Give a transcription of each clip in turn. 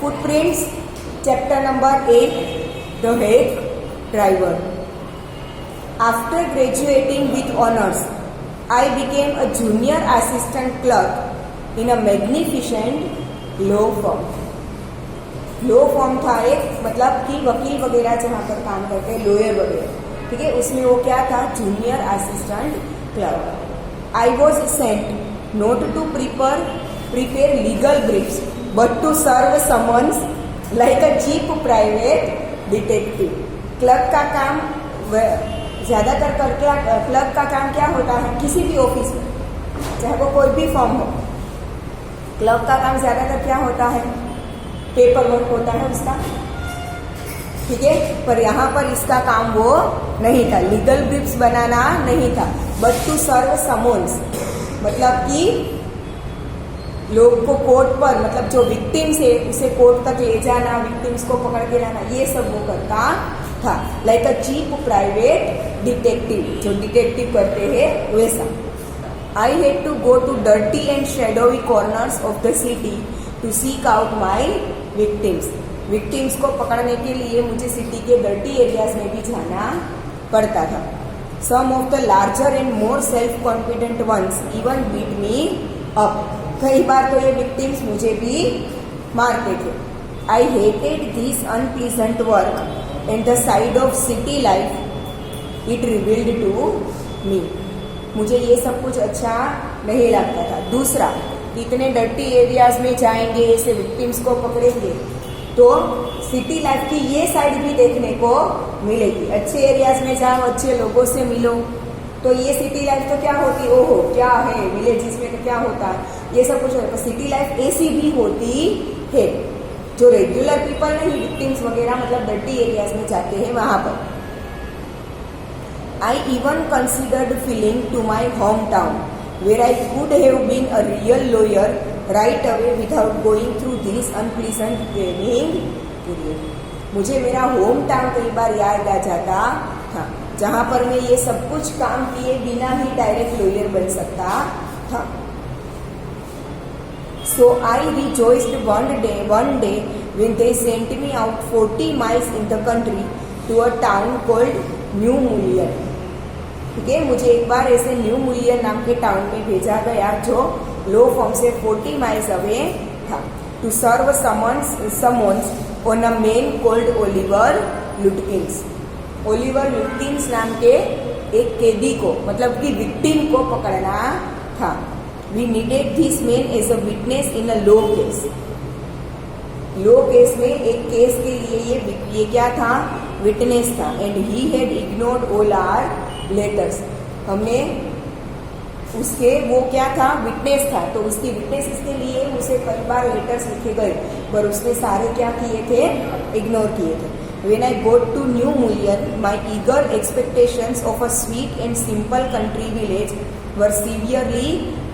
Footprints, chapter number 8, The Hack Driver. After graduating with honors, I became a junior assistant clerk in a magnificent law firm. Law form था एक, मतलब कि वकील वगैरह जहाँ पर काम करते हैं, लॉयर वगैरह, ठीक है, उसमें वो क्या था, junior assistant clerk. I was sent not to prepare legal briefs but to serve summons like a chief private detective. Clerk का काम ज्यादातर क्लर्क का काम क्या होता है, किसी भी ऑफिस में चाहे वो कोई भी फॉर्म हो, क्लर्क का काम ज्यादातर क्या होता है, पेपर वर्क होता है उसका, ठीक है. पर यहाँ पर इसका काम वो नहीं था, लीगल ब्रीफ्स बनाना नहीं था, बट टू सर्व समन्स, मतलब कि लोग को कोर्ट पर, मतलब जो विक्टिम्स है उसे कोर्ट तक ले जाना, विक्टिम्स को पकड़ के लाना, ये सब वो करता था. Like a chief private detective, जो डिटेक्टिव करते हैं वैसा. I had to go to dirty and shadowy corners of the city to seek out my victims. Victims को पकड़ने के लिए मुझे सिटी के डर्टी एरियाज में भी जाना पड़ता था. Some of the larger and more self confident ones even beat me up. कई बार तो ये विक्टिम्स मुझे भी मारते थे. I hated this unpleasant work and the side of city life it revealed to me. मुझे ये सब कुछ अच्छा नहीं लगता था. दूसरा, इतने डर्टी एरियाज में जाएंगे, ऐसे विक्टिम्स को पकड़ेंगे तो सिटी लाइफ की ये साइड भी देखने को मिलेगी. अच्छे एरियाज में जाओ, अच्छे लोगों से मिलो, तो ये सिटी लाइफ तो क्या होती, ओहो क्या है, विलेजेस में तो क्या होता है, ये सब कुछ होता है. सिटी लाइफ ऐसी भी होती है, जो रेगुलर पीपल नहीं, विक्टिम्स वगैरह, मतलब डर्टी एरियाज में जाते हैं वहां पर. I even considered feeling to my home town where I could have been a real lawyer right away without going through this unpleasant training period. मुझे मेरा होम टाउन कई बार याद आ जाता था, जहाँ पर मैं ये सब कुछ काम किए बिना ही डायरेक्ट लॉयर बन सकता था. So I rejoiced one day when they sent me out 40 miles in the country to a town called New Mullion. ठीक है, मुझे एक बार ऐसे न्यू मुलियन नाम के टाउन में भेजा गया जो लॉ फॉर्म से 40 माइल्स अवे था. To serve summons on a man called Oliver Lutkins. Oliver Lutkins नाम के एक कैदी को, मतलब कि विक्टिम को पकड़ना था. We needed this man as a witness in a law case. Law case में एक केस के लिए ये क्या था, विटनेस था. And he had ignored all our letters. हमने उसके, वो क्या था, विटनेस था, तो उसकी विटनेस इसके लिए उसे कई बार लेटर्स लिखे गए, पर उसने सारे क्या किए थे, इग्नोर किए थे. When I got to New Mullion, my eager expectations of a sweet and simple country village were severely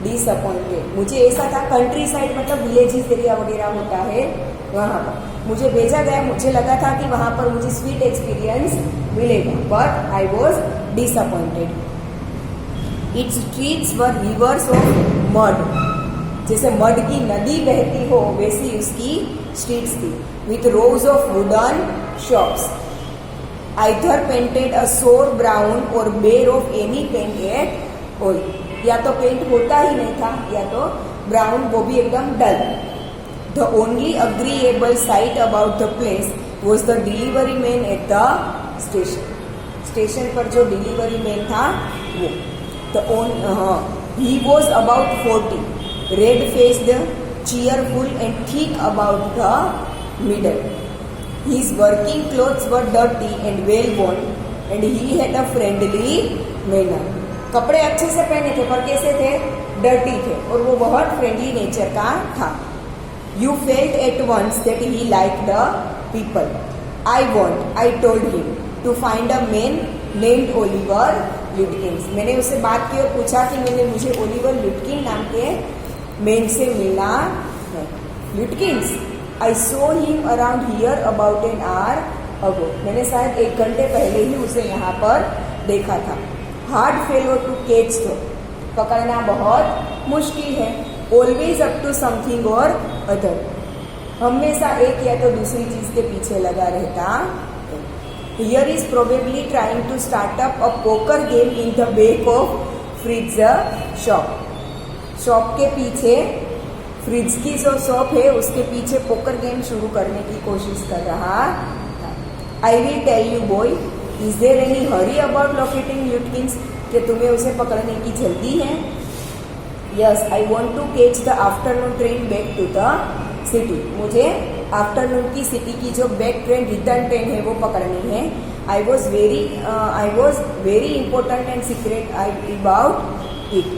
disappointed. मुझे ऐसा था, कंट्री साइड मतलब विलेजेस एरिया वगैरह होता है, वहां पर मुझे भेजा गया. मुझे लगा था कि वहां पर मुझे स्वीट एक्सपीरियंस मिलेगा, but I was disappointed. Its streets were rivers of mud. जैसे मड की नदी बहती हो वैसी उसकी स्ट्रीट्स थी. With rows of wooden shops either painted a sour brown or bare of any paint at all. या तो पेंट होता ही नहीं था, या तो ब्राउन, वो भी एकदम डल. The only agreeable sight about the place was the delivery man at the station. Station पर जो डिलीवरी मैन था वो, he was about 40, red-faced, cheerful and thick about the middle. His working clothes were dirty and well-worn, and he had a friendly manner. कपड़े अच्छे से पहने थे, पर कैसे थे, डर्टी थे, और वो बहुत फ्रेंडली नेचर का था. You felt at once that he liked the people. I told him to find a man named Oliver Lutkin. मैंने उससे बात की और पूछा कि मुझे ओलिवर लुटकिन नाम के मैन से मिलना है. Lutkins, I saw him around here about an hour ago. मैंने शायद 1 घंटे पहले ही उसे यहाँ पर देखा था. Hard fellow to catch though. पकड़ना बहुत मुश्किल है. ऑलवेज अप टू समथिंग और अदर. हमेशा एक या तो दूसरी चीज के पीछे लगा रहता है। Here is probably trying to start up a poker game in the back of Fritz shop. Shop के पीछे, फ्रिज की जो शॉप है उसके पीछे पोकर गेम शुरू करने की कोशिश कर रहा था। I will tell you boy, is there any hurry about locating Lutkins? कि तुम्हें उसे पकड़ने की जल्दी है? Yes, I want to catch the afternoon train back to the city. मुझे आफ्टरनून की सिटी की जो बैक ट्रेन, रिटर्न ट्रेन है वो पकड़नी है। I was very important and secret about it.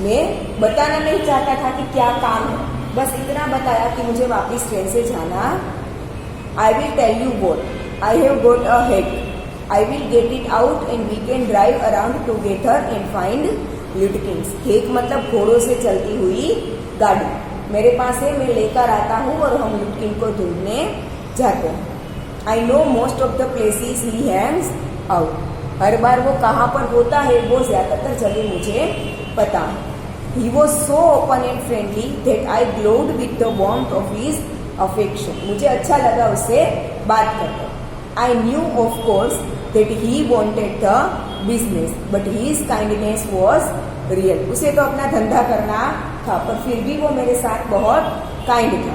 मैं बताना नहीं चाहता था कि क्या काम है, बस इतना बताया कि मुझे वापस ट्रेन से जाना। I will tell you both, I have got a head, I will get it out and we can drive around together and find Lutkins. Hack मतलब घोड़ों से चलती हुई गाड़ी मेरे पास है, मैं लेकर आता हूँ और हम ल्यूटकिन को ढूंढने जाते हैं। I know most of the places he hangs out. हर बार वो कहाँ पर होता है वो ज्यादातर जगह मुझे पता है। He was so open and friendly that I glowed with the warmth of his affection. मुझे अच्छा लगा उससे बात करके। I knew of course that he wanted the business, but his kindness was real. उसे तो अपना धंधा करना था, पर फिर भी वो मेरे साथ बहुत काइंड था।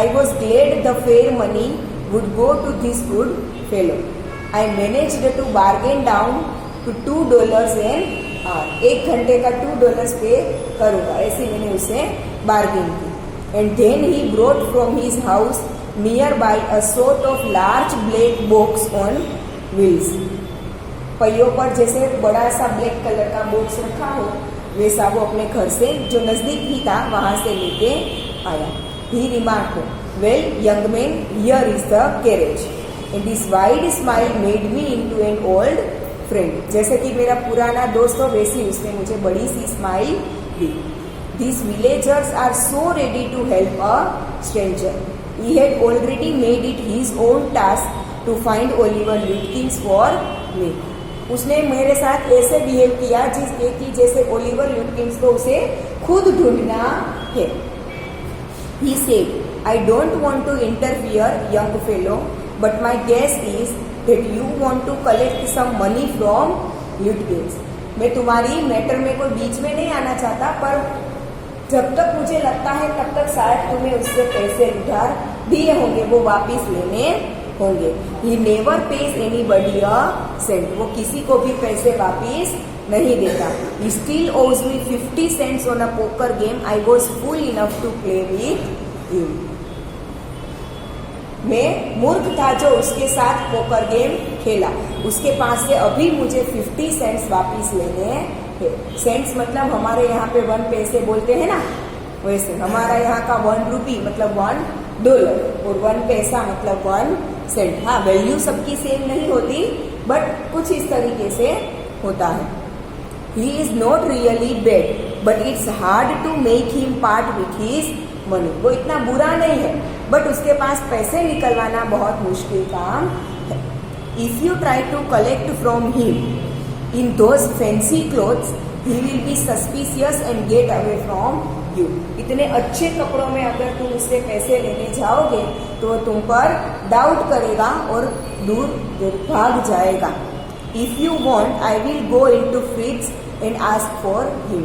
I was glad the fair money would go to this good fellow. I managed to bargain down to $2 an hour. 1 घंटे का $2 पे करूँगा, ऐसे मैंने उसे बार्गेन की। And then he brought from his house near by a sort of large black box on wheels. पहियों पर जैसे बड़ा सा ब्लैक कलर का बॉक्स रखा हो वैसा वो अपने घर से, जो नजदीक ही था, वहां से लेके आया। He remarked, well young man, here is the carriage. And this wide smile made me into an old friend. जैसे कि मेरा पुराना दोस्त हो वैसी उसने मुझे बड़ी सी स्माइल दी। These villagers are so ready to help a stranger. He had already made it his own task to find Oliver Lutkiన్స్ for me. उसने मेरे साथ ऐसे बिहेव किया कि जैसे ओलिवर ल्यूटकिंस को उसे खुद ढूंढना है। He said, I don't want to interfere, young fellow, but my guess is that you want to collect some money from Lutkiన్స్. मैं तुम्हारी मैटर में कोई बीच में नहीं आना चाहता, पर जब तक मुझे लगता है तब तक शायद तुम्हें उससे पैसे उधार दिए होंगे, वो वापिस लेने होंगे। He never pays anybody a cent. वो किसी को भी पैसे वापिस नहीं देता। He still owes me 50 cents on a poker game. I was fool enough to play with him. मैं मूर्ख था जो उसके साथ पोकर गेम खेला। उसके पास से अभी मुझे 50 सेंट्स वापिस लेने हैं। सेंट्स मतलब हमारे यहाँ पे 1 पैसे बोलते हैं ना, वैसे हमारा यहाँ का 1 रुपी मतलब $1 और 1 पैसा मतलब 1 सेंट। हाँ, वैल्यू सबकी सेम नहीं होती, बट कुछ इस तरीके से होता है। He is not really bad, but it's hard to make him part with his money. वो इतना बुरा नहीं है, बट उसके पास पैसे निकलवाना बहुत मुश्किल काम है। If you try to collect from him in those fancy clothes, he will be suspicious and get away from you. इतने अच्छे कपड़ों में अगर तुम उससे पैसे लेने जाओगे तो वो तुम पर डाउट करेगा और दूर भाग जाएगा। If you want, I will go into fridge and ask for him.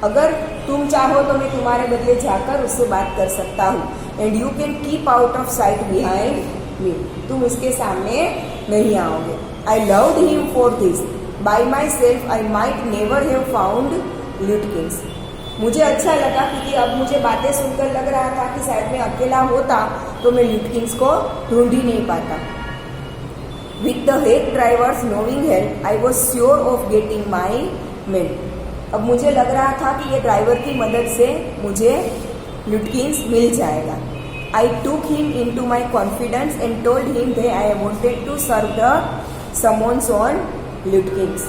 अगर तुम चाहो तो मैं तुम्हारे बदले जाकर उससे बात कर सकता हूँ। And you can keep out of sight behind me. तुम उसके सामने नहीं आओगे। I loved him for this. By myself I might never have found Lutkins. मुझे अच्छा लगा क्योंकि अब मुझे बातें सुनकर लग रहा था कि शायद मैं अकेला होता तो मैं ल्यूटकिंस को ढूंढ ही नहीं पाता। With the head drivers knowing help I was sure of getting my main. अब मुझे लग रहा था कि ये ड्राइवर की मदद से मुझे ल्यूटकिंस मिल जाएगा। I took him into my confidence and told him that I wanted to serve the summons on Lutkins.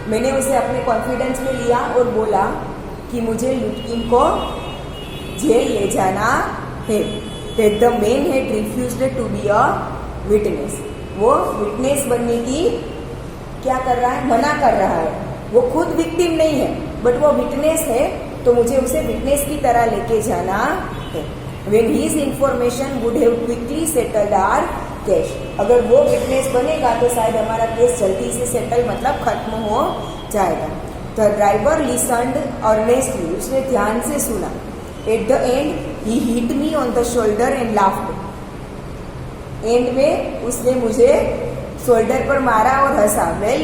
मैंने उसे अपने कॉन्फिडेंस में लिया और बोला कि मुझे ल्यूटकिन को जेल ले जाना है। That the man had refused to be a witness. वो विटनेस बनने की क्या कर रहा है, मना कर रहा है। वो खुद विक्टिम नहीं है, बट वो विटनेस है, तो मुझे उसे विटनेस की तरह लेके जाना है। when his information would have quickly settled our case. अगर वो विटनेस बनेगा तो शायद हमारा केस जल्दी से सेटल मतलब खत्म हो जाएगा. The driver listened earnestly. उसने ध्यान से सुना. At the end, he hit me on the shoulder and laughed. End में उसने मुझे शोल्डर पर मारा और हंसा. Well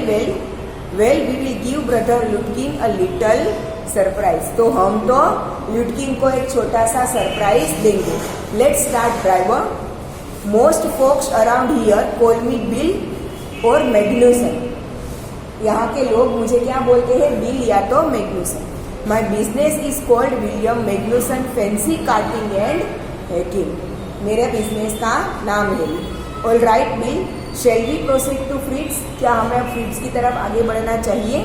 we will give brother Lutkin a little surprise. तो हम तो लुटकिन को एक छोटा सा सरप्राइज देंगे. Let's start driver. Most folks around here call me Bill or Magnuson. यहाँ के लोग मुझे क्या बोलते हैं, बिल या तो Magnuson. My business is called William Magnuson fancy carting and hacking. मेरे बिजनेस का नाम है. All right Bill, shall we proceed to Fritz's. क्या हमें अब फ्रिट्स की तरफ आगे बढ़ना चाहिए?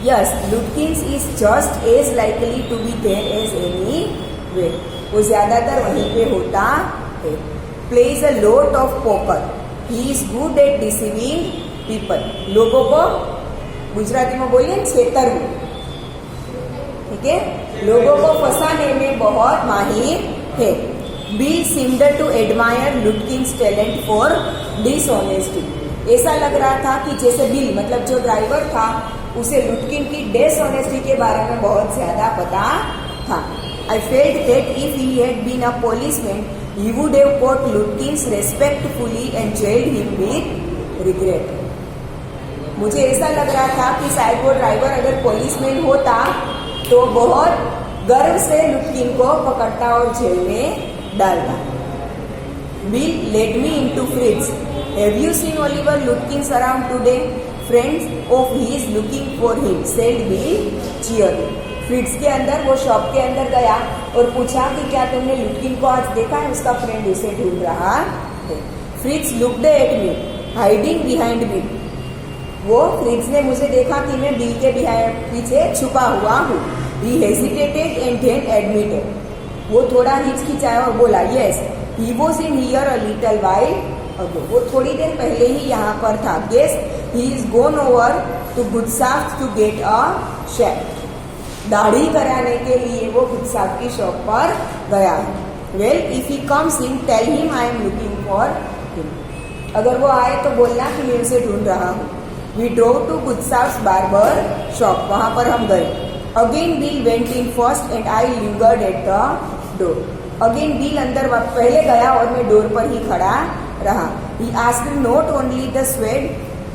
Yes, Lutkins is just as likely to be there as any way. वो ज्यादातर वहीं पे होता है. Plays a lot of poker. He is good at deceiving people. लोगों को गुजराती में बोलिए छेतरવું. ठीक है, लोगों को फंसाने में बहुत माहिर है. Bill seemed to admire Lutkins talent for dishonesty. ऐसा लग रहा था कि जैसे बिल मतलब जो ड्राइवर था उसे लुटकिन की डिसऑनेस्टी के बारे में बहुत ज्यादा पता था. I felt that if he had been a policeman he would have caught Lutkins respectfully and jailed him with regret. मुझे ऐसा लग रहा था कि शायद वो ड्राइवर अगर पुलिसमैन होता तो बहुत गर्व से लुटकिन को पकड़ता और जेल में डालता. Bill led me into Fritz's. Have you seen Oliver Lutkins around today? Friends of he is looking for him, said Bill cheerily. Fritz's के अंदर वो शॉप के अंदर गया और पूछा कि क्या तुमने लुटकिन को आज देखा है? उसका फ्रेंड उसे ढूंढ रहा है. फ्रिट्स looked at me hiding behind bill. वो फ्रिट्स ने मुझे देखा कि मैं बिल के पीछे छुपा हुआ हूँ. He hesitated and then admitted. वो थोड़ा हिचकिचाया और बोला yes he was in here a little while ago. वो थोड़ी देर पहले ही यहाँ पर था. Guess he is gone over to गुडसाफ्ट टू गेट अ शेव. दाढ़ी कराने के लिए वो गुडसाफ्ट की शॉप पर गया है. Well if he comes in tell him I am looking for him. अगर वो आए तो बोलना कि मैं उसे ढूंढ रहा हूँ. वी ड्रोव टू गुडसाफ्ट बार्बर शॉप. वहां पर हम गए. Again Bill went in first and I lingered at the door. Again Bill अंदर पहले गया और मैं डोर पर ही खड़ा रहा. He asked not only the swayed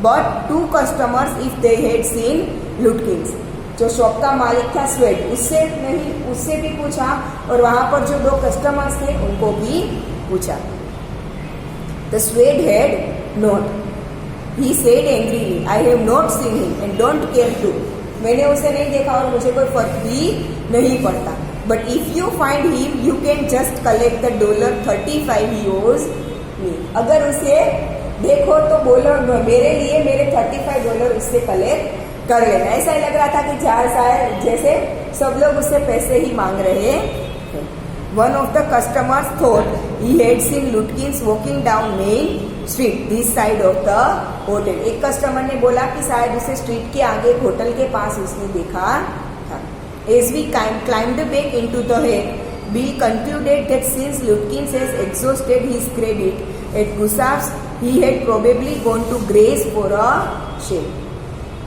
but 2 customers if they had seen लुटकिंस. जो शॉप का मालिक था स्वेड, उससे भी पूछा और वहां पर जो 2 कस्टमर्स थे उनको भी पूछा. The Swede had not. He said angrily I have not seen him and don't care to. मैंने उसे नहीं देखा और मुझे कोई फर्क भी नहीं पड़ता. But if you find him you can just collect the $35 he owes me. अगर उसे देखो तो बोलो मेरे लिए मेरे $35 उससे कलेक्ट कर लेना. ऐसा ही लग रहा था कि जैसे सब लोग उससे पैसे ही मांग रहे हैं. One of the customers thought he had seen लुटकिंस walking down main street this side of the hotel. एक कस्टमर ने बोला कि शायद उसे स्ट्रीट के आगे होटल के पास उसने देखा था. As we climbed back into the head, Bill concluded that since Lutkins has exhausted his credit at Gustav's, he had probably gone to Grace for a shave.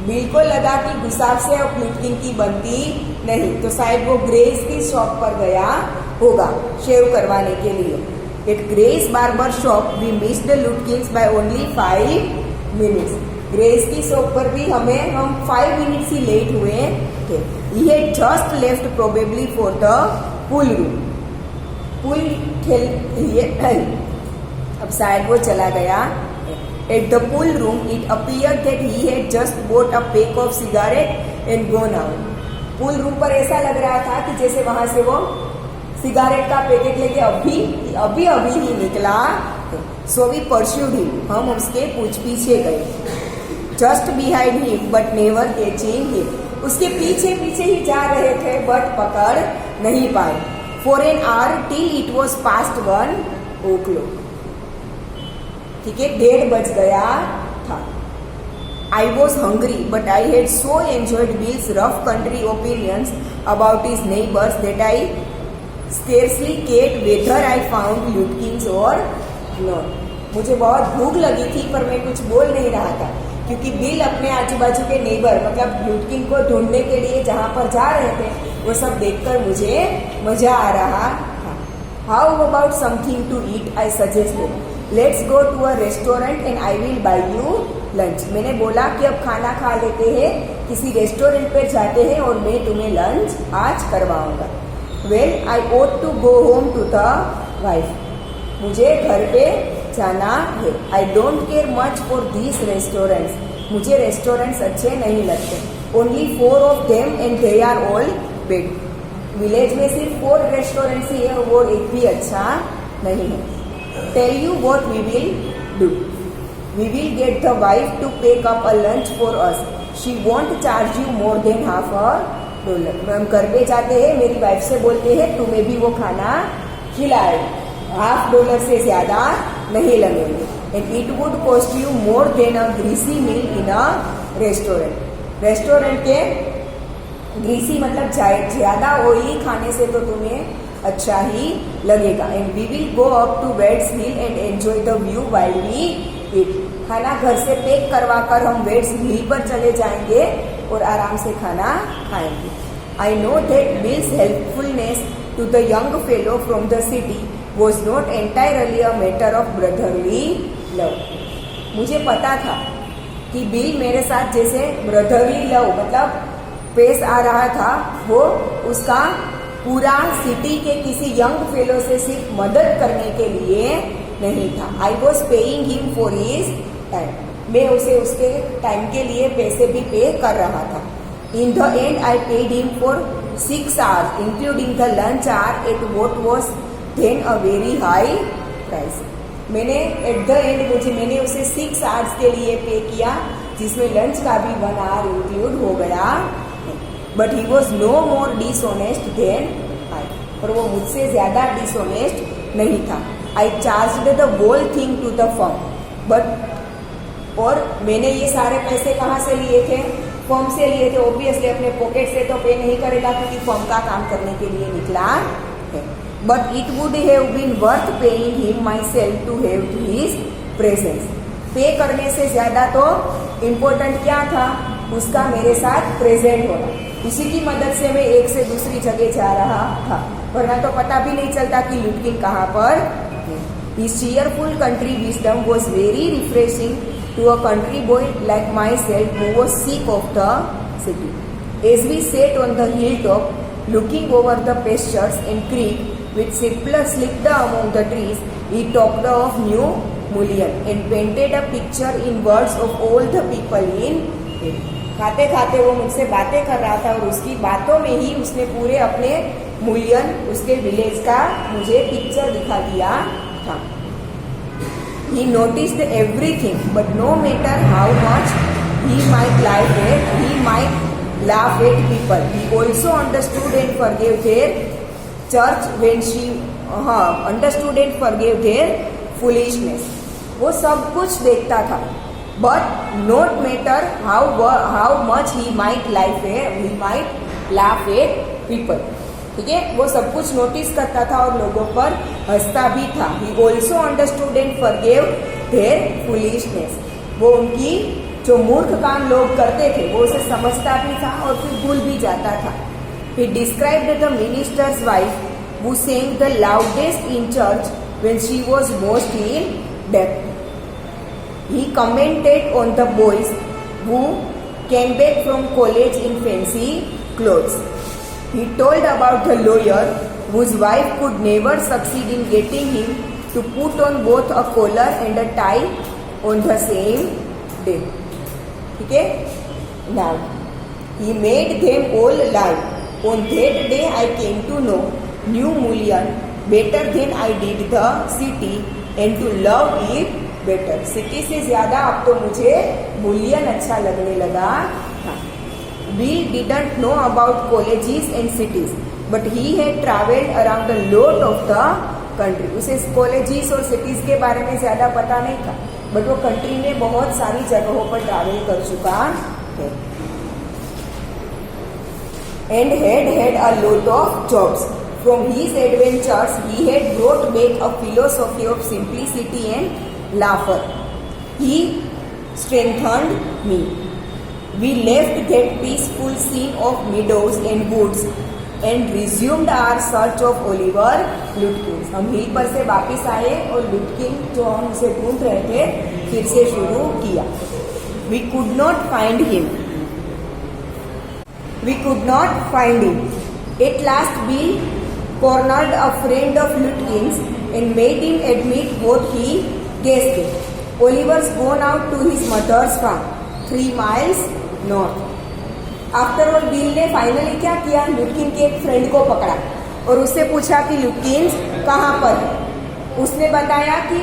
Bill को लगा कि गुसाफ से अब लुटकिन की बनती नहीं तो शायद वो ग्रेस की शॉप पर गया होगा शेव करवाने के लिए. At Grace barber shop we missed Lutkins by only 5 minutes. Grace की शॉप पर भी हम 5 minutes ही लेट हुए थे. He had just left probably for the pool room. Pool खेल अब शायद वो चला गया. At the pool room, it appeared that he had just bought a pack of cigarette and gone out. Pool room पर ऐसा लग रहा था कि जैसे वहां से वो सिगारेट का पैकेट लेके अभी ही निकला. So we pursued him. हम उसके पीछे गए. Just behind him, but never catching him. उसके पीछे ही जा रहे थे बट पकड़ नहीं पाए. For an hour till it was past 1 o'clock. ठीक है, 1:30 बज गया था. I was hungry, but I had so enjoyed Bill's rough country opinions about his neighbors that I Scarcely cared whether I found Lutkins or not. मुझे बहुत भूख लगी थी पर मैं कुछ बोल नहीं रहा था क्योंकि बिल अपने आजू बाजू के नेबर मतलब लुटकिन को ढूंढने के लिए जहाँ पर जा रहे थे वो सब देखकर मुझे मजा आ रहा था. How about something to eat I suggested. Let's go to a restaurant and I will buy you lunch. मैंने बोला कि अब खाना खा लेते हैं, किसी रेस्टोरेंट पर जाते हैं और मैं तुम्हें लंच आज करवाऊंगा. Well I ought to go home to the wife. मुझे घर पे जाना है. I don't care much for these restaurants. मुझे रेस्टोरेंट्स अच्छे नहीं लगते. Only 4 of them and they are all big. Village में सिर्फ 4 रेस्टोरेंट्स ही है और वो एक भी अच्छा नहीं है. Tell you what we will do. We will get the wife to pack up a lunch for us. She won't charge you more than $50. हम घर पे जाते हैं, मेरी वाइफ से बोलते हैं तुम्हें भी वो खाना खिलाए, $50 से ज्यादा नहीं लगेंगे. And it would cost you more than a greasy meal in a restaurant. Restaurant के ग्रीसी मतलब ज्यादा ऑयली खाने से तो तुम्हें अच्छा ही लगेगा. And we will go up to Wade's Hill and enjoy the view while we eat. खाना घर से पैक करवा कर हम वेड्स हिल पर चले जाएंगे और आराम से खाना खाएंगे. I know that Bill's helpfulness to the young fellow from the city was not entirely a matter of brotherly love. मुझे पता था कि बिल मेरे साथ जैसे ब्रदरली लव मतलब पेश आ रहा था वो उसका पूरा सिटी के किसी यंग फेलो से सिर्फ मदद करने के लिए नहीं था. I was paying him for his time. मैं उसे उसके टाइम के लिए पैसे भी पे कर रहा था. In the end I paid him for 6 hours including the lunch hour at what was then a very high price. मैंने एट द एंड मैंने उसे 6 hours के लिए पे किया जिसमें लंच का भी 1 hour इंक्लूड हो गया. But he was no more dishonest than I. पर वो मुझसे ज्यादा डिसऑनेस्ट नहीं था. I charged the whole thing to the firm. But और मैंने ये सारे पैसे कहाँ से लिए थे? फर्म से लिए थे. ऑब्वियसली अपने पॉकेट से तो पे नहीं करेगा क्योंकि फर्म का काम करने के लिए निकला है. But it would have been worth paying him myself to have his presence. पे करने से ज्यादा तो इम्पोर्टेंट क्या था? उसका मेरे साथ प्रेजेंट होना. उसी की मदद से मैं एक से दूसरी जगह जा रहा था वरना तो पता भी नहीं चलता कि लुटकिन कहाँ पर है. His cheerful country wisdom was very refreshing to a country boy like myself who was sick of the city. As we sat on the hilltop, looking over the pastures and creek which slipped among the trees, he talked of New Mullion and painted a picture in words of all the people in it. खाते खाते वो मुझसे बातें कर रहा था और उसकी बातों में ही उसने पूरे अपने मुलियन उसके विलेज का मुझे पिक्चर दिखा दिया था. He noticed everything, but no matter how much he might laugh at people, he also understood and forgave their church when she understood and forgave their foolishness. वो सब कुछ देखता था. But not matter how much he might laugh at people. ठीक है, वो सब कुछ नोटिस करता था और लोगों पर हंसता भी था. He also understood and forgave their foolishness. वो उनकी जो मूर्ख काम लोग करते थे वो उसे समझता भी था और फिर भूल भी जाता था. He described the minister's wife who sang the loudest in church when she was most in debt. He commented on the boys who came back from college in fancy clothes. He told about the lawyer whose wife could never succeed in getting him to put on both a collar and a tie on the same day. Okay? Now, he made them all lie. On that day I came to know New Mullion better than I did the city and to love it better. City से ज्यादा अब तो मुझे मुलियन अच्छा लगने लगा था. Bill didn't know about colleges and cities, but he had travelled around a lot of the country. उसे कॉलेजेस और सिटीज के बारे में ज्यादा पता नहीं था, बट वो कंट्री में बहुत सारी जगहों पर ट्रैवल कर चुका है. And had a lot of jobs. From his adventures, he had brought back a philosophy of simplicity and laughter. He strengthened me. We left that peaceful scene of meadows and woods and resumed our search of Oliver Lutkin. हम हिल पर से वापिस आए और लुटकिन जो हम उसे ढूंढ रहे थे फिर से शुरू किया. We could not find him. At last, Bill cornered a friend of Lutkin's and made him admit what he guessed. Oliver's gone out to his mother's farm, 3 miles north. After all bill ने finally क्या किया, लुटकिन के एक friend को पकड़ा और उससे पूछा कि लुटकिन कहाँ पर है. उसने बताया कि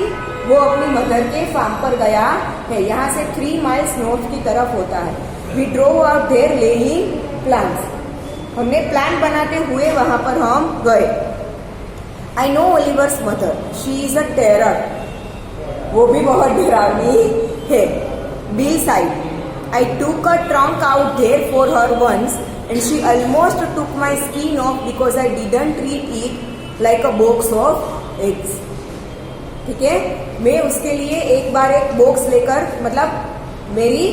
वो अपनी मदर के फार्म पर गया है, यहाँ से 3 माइल्स नॉर्थ की तरफ होता है. We drove out there laying plans. हमने प्लान बनाते हुए वहां पर हम गए. I know Oliver's mother, she is a terror. वो भी बहुत डरावनी है. Bill sighed, I took a trunk out there for her once and she almost took my skin off because I didn't treat it like a box of eggs. ठीक है, मैं उसके लिए एक बार एक बॉक्स लेकर मतलब मेरी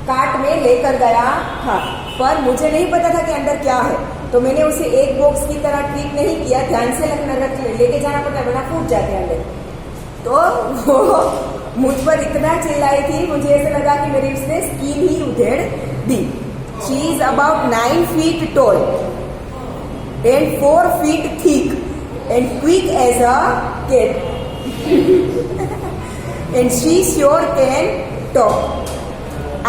कार्ट में लेकर गया था, पर मुझे नहीं पता था कि अंदर क्या है, तो मैंने उसे एक बॉक्स की तरह ट्रीट नहीं किया. ध्यान से लेके जाना पड़ता है, वरना फूट जाते हैं अंदर. तो वो मुझ पर इतना चिल्लाई थी, मुझे ऐसा लगा कि मेरी उसने स्किन ही उधेड़ दी. She is about 9 feet tall and 4 feet thick and quick as a cat. And she sure can talk.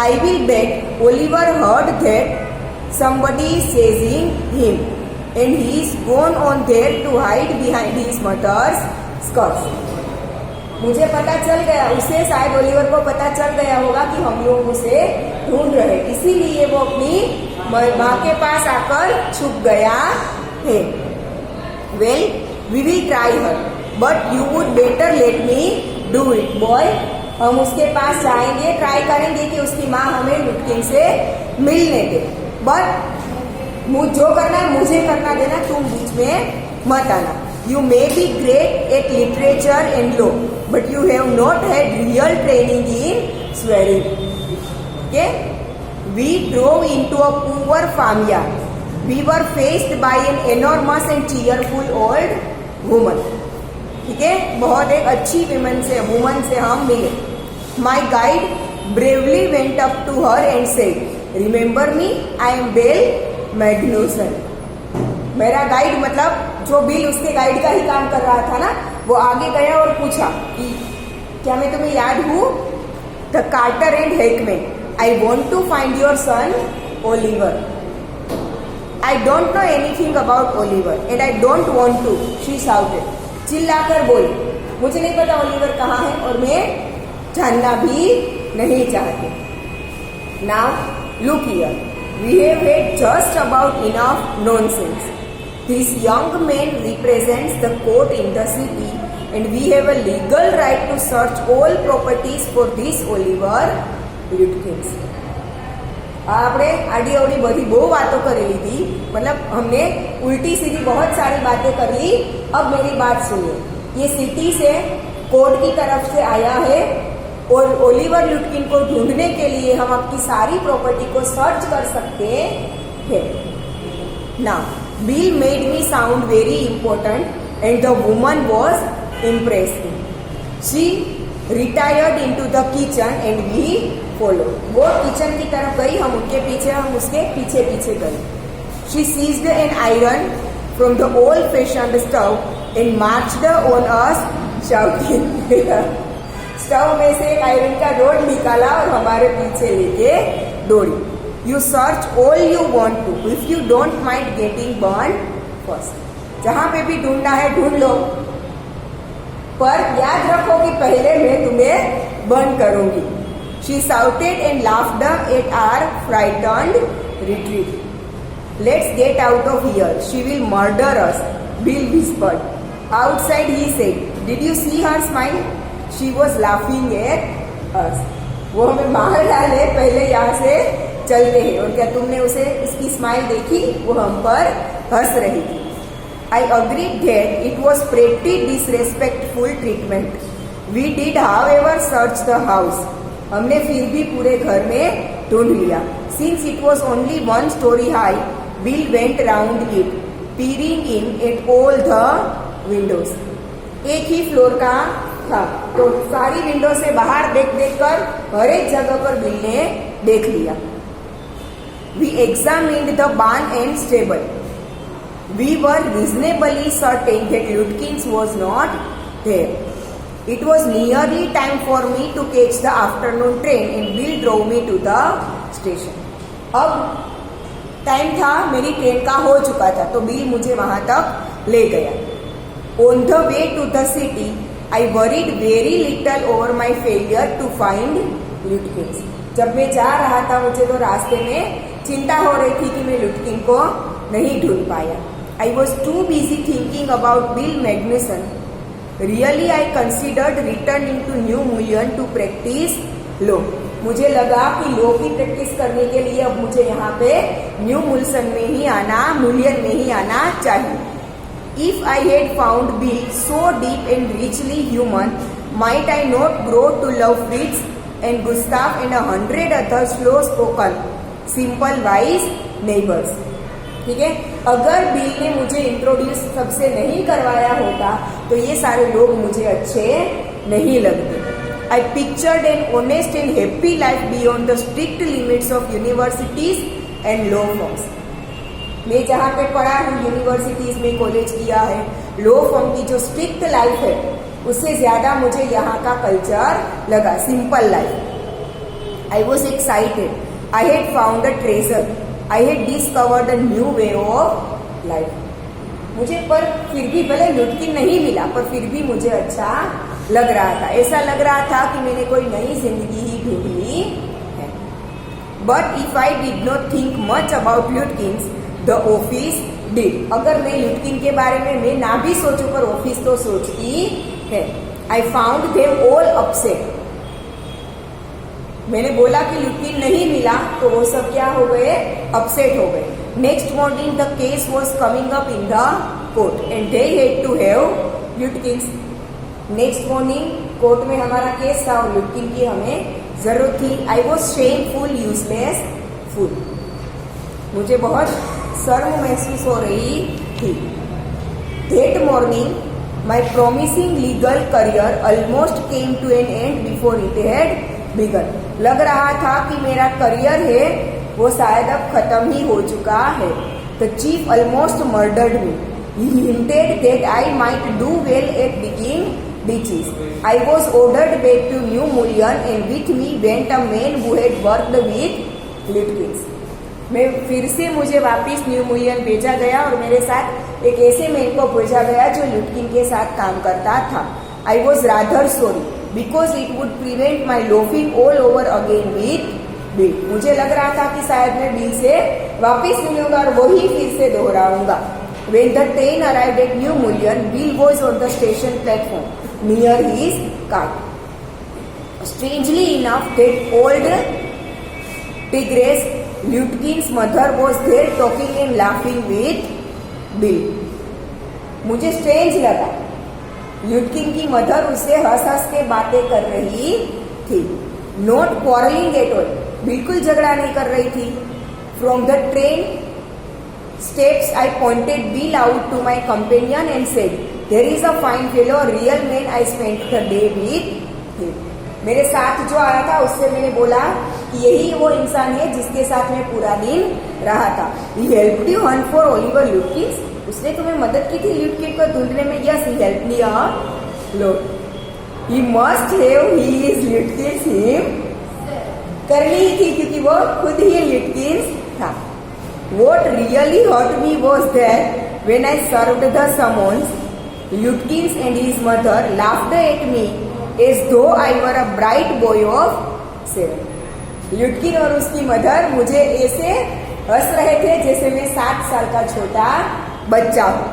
I will bet Oliver heard that somebody is chasing him and he is gone on there to hide behind his mother's skirts. मुझे पता चल गया, उसे शायद Oliver को पता चल गया होगा कि हम लोग उसे ढूंढ रहे, इसीलिए वो अपनी माँ के पास आकर छुप गया है. Well, we will try her but you would better let me do it boy. हम उसके पास जाएंगे, ट्राई करेंगे कि उसकी माँ हमें लुटकिन से मिलने दे, बट जो करना है मुझे करना देना, तुम बीच में मत आना. You may be great at literature and law, but you have not had real training in swearing. Okay? We drove into a poor farmyard. We were faced by an enormous and cheerful old woman. ठीक है, बहुत एक अच्छी woman से हम मिले. My guide bravely went up to her and said, "Remember me? I am Bill Magnuson." मेरा guide मतलब जो बिल उसके गाइड का ही काम कर रहा था ना, वो आगे गया और पूछा कि क्या मैं तुम्हें याद हूँ? The Carter and Heckman, I want to find your son Oliver. I don't know anything about Oliver and I don't want to, she shouted. चिल्लाकर बोली, मुझे नहीं पता ओलिवर कहाँ है और मैं जानना भी नहीं चाहती. Now look here, we have had just about enough nonsense. This young man represents the court in the city and we have a legal right to search all properties for this Oliver Lutkin. આપણે આડી અવડી બધી બહુ વાતો કરી लीधी, मतलब हमने उल्टी सीधी बहुत सारी बातें कर ली. अब मेरी बात सुनिए, ये सिटी से कोर्ट की तरफ से आया है और ओलिवर लुटकिन को ढूंढने के लिए हम आपकी सारी प्रॉपर्टी को सर्च कर सकते हैं. Now Bill made me sound very important and the woman was impressed. She retired into the kitchen and we followed. वो किचन की तरफ गई, हम उनके पीछे, हम उसके पीछे पीछे गए. She seized an iron from the old-fashioned stove and marched on us shouting. Stove में से एक आयरन का रोड निकाला और हमारे पीछे लेके दौड़ी. You search all you want to if you don't mind getting burned first. जहाँ पे भी ढूंढना है ढूंढ लो, पर याद रखो कि पहले मैं तुम्हें बर्न करूंगी. She shouted and laughed at our frightened retreat. Let's get out of here. She will murder us, Bill whispered. Outside he said, did you see her smile? She was laughing at us. वो हमें मार डाले, पहले यहाँ से चलते हैं. और क्या तुमने उसे इसकी स्माइल देखी? वो हम पर हंस रही थी. I agreed that it was pretty disrespectful treatment. We did, however, search the house. हमने फिर भी पूरे घर में ढूंढ लिया. Since it was only 1 story high, Bill went round it, peering in at all the windows. एक ही फ्लोर का था, तो सारी विंडो से बाहर देख देख कर हर एक जगह पर बिल ने देख लिया. We examined the barn and stable. We were reasonably certain that Lutkins was not there. It was nearly time for me to catch the afternoon train and Bill drove me to the station. अब time था, मेरी train का हो चुका था, तो bill मुझे वहां तक ले गया. On the way to the city, I worried very little over my failure to find Lutkins. जब मैं जा रहा था, मुझे तो रास्ते में चिंता हो रही थी कि मैं लुटकिन को नहीं ढूंढ पाया. I was too busy thinking about Bill Magnuson. Really, I considered returning to New Mullion to practice law. मुझे लगा कि लॉ की प्रैक्टिस करने के लिए अब मुझे यहाँ पे न्यू मुल्सन में ही आना, मुलियन में ही आना चाहिए. If I had found Bill so deep and richly human, might I not grow to love Fritz and Gustav and 100 other slow-spoken, simple, wise neighbors. ठीक है, अगर बिल ने मुझे इंट्रोड्यूस सबसे नहीं करवाया होता तो ये सारे लोग मुझे अच्छे नहीं लगते. I pictured an honest and happy life beyond the strict limits of universities and law firms. मैं जहाँ पे पढ़ा हूँ, यूनिवर्सिटीज में कॉलेज किया है, लॉ फर्म की जो स्ट्रिक्ट लाइफ है उससे ज्यादा मुझे यहाँ का कल्चर लगा, simple life. I was excited. I had found a treasure. I had discovered a new way of life. मुझे पर फिर भी भले लुटकिन नहीं मिला, पर फिर भी मुझे अच्छा लग रहा था. ऐसा लग रहा था कि मैंने कोई नई जिंदगी ही ढूंढ ली है. But if I did not think much about Lutkins, the office did. अगर मैं लुटकिन के बारे में मैं ना भी सोचूं, पर ऑफिस तो सोचती है. I found them all upset. मैंने बोला कि लुटकिन नहीं मिला, तो वो सब क्या हो गए, अपसेट हो गए. Next morning the case was coming up in the court and they had to have Lutkins. Next morning court में हमारा केस था और लुटकिन की हमें जरूरत थी. I was shameful, useless full. मुझे बहुत शर्म महसूस हो रही थी. That morning my promising legal career almost came to an end before it had began. लग रहा था कि मेरा करियर है वो शायद अब खत्म ही हो चुका है. The chief almost murdered me. He hinted that I might do well at digging ditches. I was ordered back to New Mullion and with me went a man who had worked with Lutkins. मैं फिर से मुझे वापस new मुलियन भेजा गया और मेरे साथ एक ऐसे मैन को भेजा गया जो लुटकिन के साथ काम करता था. I was rather sorry because it would prevent my loafing all over again with Bill. मुझे लग रहा था कि शायद मैं बिल से वापस मिलूंगा और वही फिर से दोहराऊंगा. When the train arrived at New Mullion, Bill was on the station platform near his cart. Strangely enough, that old tigress Lutkin's mother was there talking and laughing with Bill. मुझे strange लगा, लुटकिन की mother उससे हंस हंस के बातें कर रही थी. नॉट क्वारलिंग एट ऑल, बिल्कुल झगड़ा नहीं कर रही थी. From the train steps I pointed Bill out to my companion and said, there is a fine fellow, real man, I spent the day with him. मेरे साथ जो आया था उससे मैंने बोला कि यही वो इंसान है जिसके साथ मैं पूरा दिन रहा था. He helped you Hunt for Oliver लुटकिंस. उसने तुम्हें मदद की थी लुटकिन को ढूंढने में. Yes, he help me a lot. He must have he is लुटकिंस him. करनी ही थी क्योंकि वो खुद ही लुटकिंस था. What really hurt me was that when I served the summons, Lutkins and his mother laughed at me as though I were a bright boy of 7. लुटकिन और उसकी mother मुझे ऐसे हंस रहे थे जैसे मैं 7 साल का छोटा बच्चा हूँ.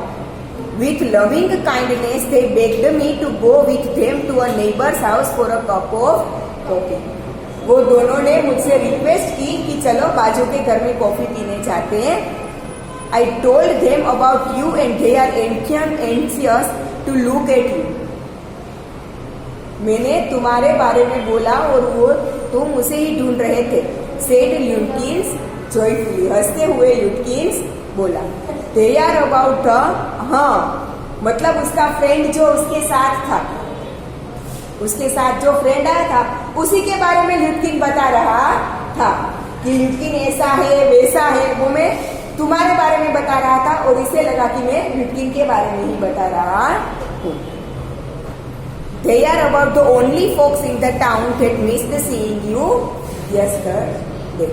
With loving kindness, they begged me to go with them to a neighbor's house for a cup of coffee. वो दोनों ने मुझसे रिक्वेस्ट की कि चलो बाजू के घर में कॉफी पीने जाते हैं. I told them about you and they are anxious to look at you. मैंने तुम्हारे बारे में बोला और वो तुम उसे ही ढूंढ रहे थे. Said Lutkins joyfully. हंसते हुए ल्यूटकिंस बोला. They are about the, हाँ मतलब उसका फ्रेंड जो उसके साथ था, उसके साथ जो फ्रेंड आया था उसी के बारे में ल्यूटकिन बता रहा था कि ल्यूटकिन ऐसा है वैसा है. वो मैं तुम्हारे बारे में बता रहा था और इसे लगा कि मैं ल्यूटकिन के बारे में ही बता रहा हूँ. They are about the only folks in the town that missed seeing you yesterday.